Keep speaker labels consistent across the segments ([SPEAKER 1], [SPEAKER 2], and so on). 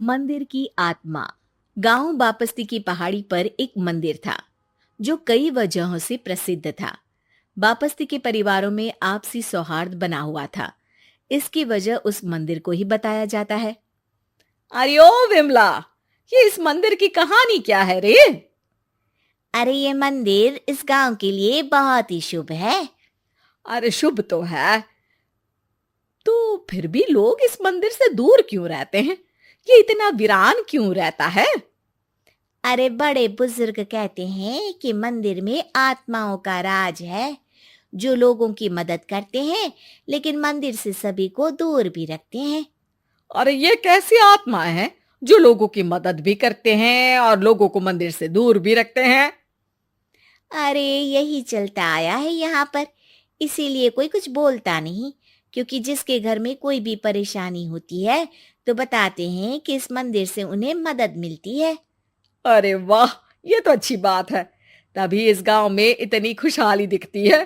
[SPEAKER 1] मंदिर की आत्मा। गांव बापस्ती की पहाड़ी पर एक मंदिर था जो कई वजहों से प्रसिद्ध था। बापस्ती के परिवारों में आपसी सौहार्द बना हुआ था। इसकी वजह उस मंदिर को ही बताया जाता है।
[SPEAKER 2] अरे ओ विमला, ये इस मंदिर की कहानी क्या है रे?
[SPEAKER 1] अरे ये मंदिर इस गांव के लिए बहुत ही शुभ है।
[SPEAKER 2] अरे शुभ तो है, तो फिर भी लोग इस मंदिर से दूर क्यों रहते हैं? ये इतना वीरान क्यों रहता है?
[SPEAKER 1] अरे बड़े बुजुर्ग कहते हैं कि मंदिर में आत्माओं का राज है जो लोगों की मदद करते हैं, लेकिन मंदिर से सभी को दूर भी रखते हैं।
[SPEAKER 2] अरे ये कैसी आत्माएं हैं जो लोगों की मदद भी करते हैं और लोगों को मंदिर से दूर भी रखते हैं?
[SPEAKER 1] अरे यही चलता आया है यहाँ पर, इसीलिए कोई कुछ बोलता नहीं। क्योंकि जिसके घर में कोई भी परेशानी होती है तो बताते हैं कि इस मंदिर से उन्हें मदद मिलती है।
[SPEAKER 2] अरे वाह, ये तो अच्छी बात है। तभी इस गांव में इतनी खुशहाली दिखती है।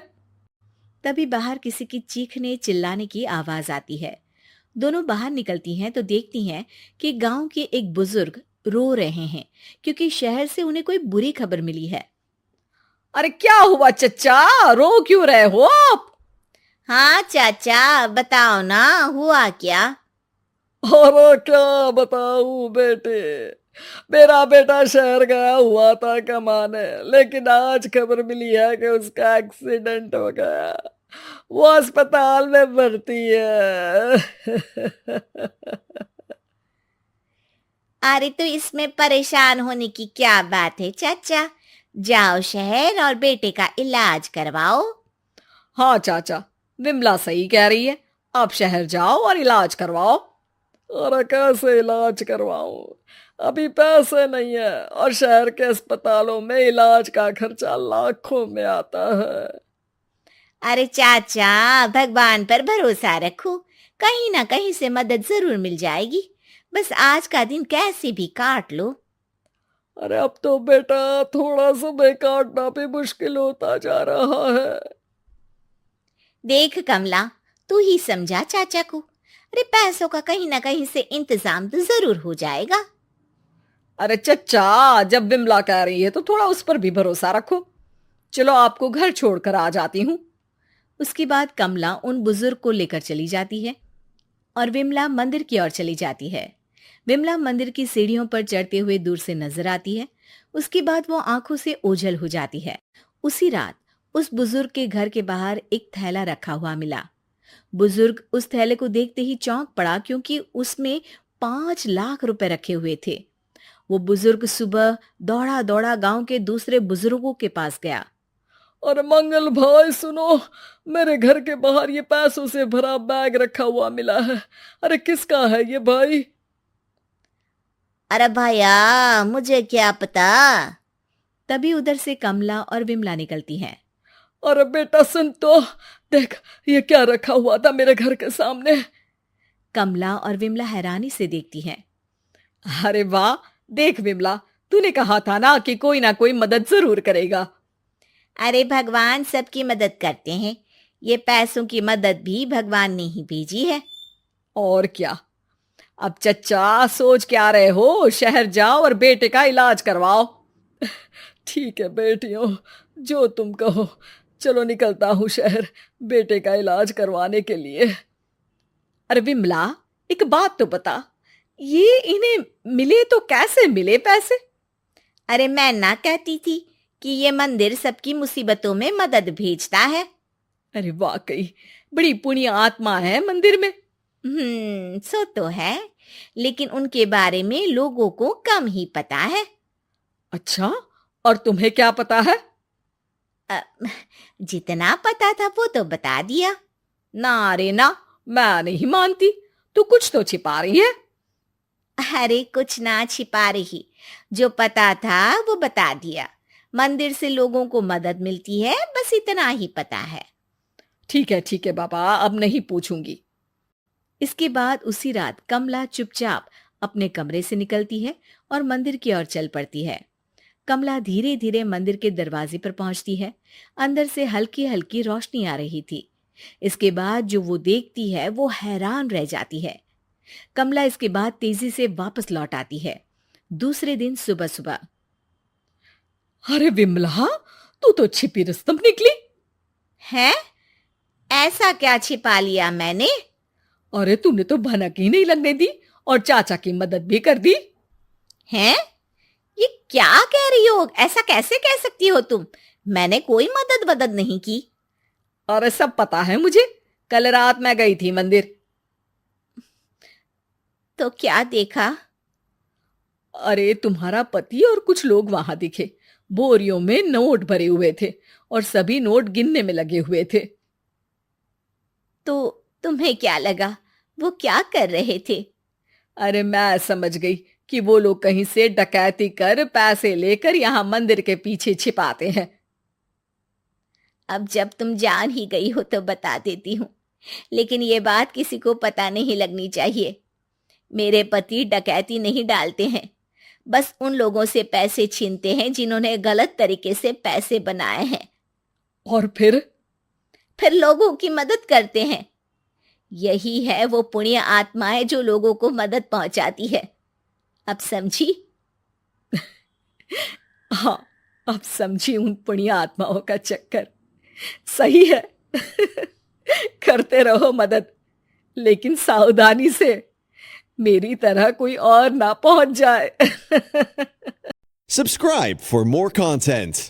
[SPEAKER 1] तभी बाहर किसी की चीखने चिल्लाने की आवाज आती है। दोनों बाहर निकलती हैं तो देखती हैं कि गांव के एक बुजुर्ग रो रहे हैं क्योंकि शहर से उन्हें कोई बुरी खबर मिली है।
[SPEAKER 2] अरे क्या हुआ चच्चा, रो क्यों रहे हो आप?
[SPEAKER 1] हाँ चाचा, बताओ ना, हुआ क्या?
[SPEAKER 2] अरे क्या बताऊं बेटे, मेरा बेटा शहर गया हुआ था कमाने, लेकिन आज खबर मिली है कि उसका एक्सीडेंट हो गया। वो अस्पताल में भर्ती है।
[SPEAKER 1] अरे तो इसमें परेशान होने की क्या बात है चाचा, जाओ शहर और बेटे का इलाज करवाओ।
[SPEAKER 2] हाँ चाचा, विमला सही कह रही है। आप शहर जाओ और इलाज करवाओ। अरे कैसे इलाज करवाऊं, अभी पैसे नहीं है और शहर के अस्पतालों में इलाज का खर्चा लाखों में आता है।
[SPEAKER 1] अरे चाचा, भगवान पर भरोसा रखो, कहीं ना कहीं से मदद जरूर मिल जाएगी। बस आज का दिन कैसे भी काट लो।
[SPEAKER 2] अरे अब तो बेटा थोड़ा समय काटना भी मुश्किल होता जा रहा है।
[SPEAKER 1] देख कमला, तू ही समझा चाचा को। अरे पैसों का कहीं ना कहीं से इंतजाम तो जरूर हो जाएगा।
[SPEAKER 2] अरे चच्चा, जब विमला कह रही है तो थोड़ा उस पर भी भरोसा रखो। चलो आपको घर छोड़कर आ जाती हूँ।
[SPEAKER 1] उसके बाद कमला उन बुजुर्ग को लेकर चली जाती है और विमला मंदिर की ओर चली जाती है। विमला मंदिर की सीढ़ियों पर चढ़ते हुए दूर से नजर आती है। उसके बाद वो आंखों से ओझल हो जाती है। उसी रात उस बुजुर्ग के घर के बाहर एक थैला रखा हुआ मिला। बुजुर्ग उस थैले को देखते ही चौंक पड़ा क्योंकि उसमें 5 लाख रुपए रखे हुए थे। वो बुजुर्ग सुबह दौड़ा दौड़ा गांव के दूसरे बुजुर्गों के पास गया।
[SPEAKER 2] अरे मंगल भाई सुनो, मेरे घर के बाहर ये पैसों से भरा बैग रखा हुआ मिला है। अरे किसका है ये भाई?
[SPEAKER 1] अरे भैया, मुझे क्या पता। तभी उधर से कमला और विमला निकलती हैं।
[SPEAKER 2] अरे बेटा सुन तो, देख ये क्या रखा हुआ था मेरे घर के सामने।
[SPEAKER 1] कमला और विमला हैरानी से देखती हैं।
[SPEAKER 2] अरे वाह, देख विमला, तूने कहा था ना कोई मदद जरूर करेगा।
[SPEAKER 1] अरे भगवान सबकी मदद करते हैं, ये पैसों की मदद भी भगवान ने ही भेजी है।
[SPEAKER 2] और क्या। अब चच्चा सोच क्या रहे हो, शहर जाओ और बेटे का इलाज करवाओ। ठीक है बेटियों, जो तुम कहो। चलो निकलता हूँ शहर बेटे का इलाज करवाने के लिए। अरे विमला, एक बात तो बता, ये इन्हें मिले तो कैसे मिले पैसे?
[SPEAKER 1] अरे मैं ना कहती थी कि ये मंदिर सबकी मुसीबतों में मदद भेजता है।
[SPEAKER 2] अरे वाकई बड़ी पुण्य आत्मा है मंदिर में।
[SPEAKER 1] सो तो है, लेकिन उनके बारे में लोगों को कम ही पता है।
[SPEAKER 2] अच्छा, और तुम्हें क्या पता है?
[SPEAKER 1] अ, जितना पता था वो तो बता दिया।
[SPEAKER 2] ना रे ना, मैं नहीं मानती, तू कुछ तो छिपा रही है।
[SPEAKER 1] अरे कुछ ना छिपा रही, जो पता था वो बता दिया। मंदिर से लोगों को मदद मिलती है, बस इतना ही पता है।
[SPEAKER 2] ठीक है बाबा, अब नहीं पूछूंगी।
[SPEAKER 1] इसके बाद उसी रात कमला चुपचाप अपने कमरे से निकलती है और मंदिर की ओर चल पड़ती है। कमला धीरे धीरे मंदिर के दरवाजे पर पहुंचती है। अंदर से हल्की हल्की रोशनी आ रही थी। इसके बाद जो वो देखती है वो हैरान रह जाती है। कमला इसके बाद तेजी से वापस लौट आती है। दूसरे दिन सुबह सुबह।
[SPEAKER 2] अरे विमला, तू तो छिपी रुस्तम निकली।
[SPEAKER 1] है? ऐसा क्या छिपा लिया मैंने?
[SPEAKER 2] अरे तूने तो भनक ही नहीं लगने दी और चाचा की मदद भी कर दी।
[SPEAKER 1] हैं? ये क्या कह रही हो? ऐसा कैसे कह सकती हो तुम? मैंने कोई मदद वदद नहीं की।
[SPEAKER 2] अरे सब पता है मुझे, कल रात मैं गई थी मंदिर।
[SPEAKER 1] तो क्या देखा?
[SPEAKER 2] अरे तुम्हारा पति और कुछ लोग वहां दिखे। बोरियों में नोट भरे हुए थे और सभी नोट गिनने में लगे हुए थे।
[SPEAKER 1] तो तुम्हें क्या लगा? वो क्या कर रहे थे?
[SPEAKER 2] अरे मैं समझ गई कि वो लोग कहीं से डकैती कर पैसे लेकर यहाँ मंदिर के पीछे छिपाते हैं।
[SPEAKER 1] अब जब तुम जान ही गई हो तो बता देती हूँ, लेकिन ये बात किसी को पता नहीं लगनी चाहिए। मेरे पति डकैती नहीं डालते हैं, बस उन लोगों से पैसे छीनते हैं जिन्होंने गलत तरीके से पैसे बनाए हैं।
[SPEAKER 2] और फिर
[SPEAKER 1] लोगों की मदद करते हैं। यही है वो पुण्य आत्माएं जो लोगों को मदद पहुंचाती है। अब समझी?
[SPEAKER 2] हाँ, अब समझी उन पुण्य आत्माओं का चक्कर। सही है। करते रहो मदद, लेकिन सावधानी से, मेरी तरह कोई और ना पहुंच जाए।
[SPEAKER 3] Subscribe for more content.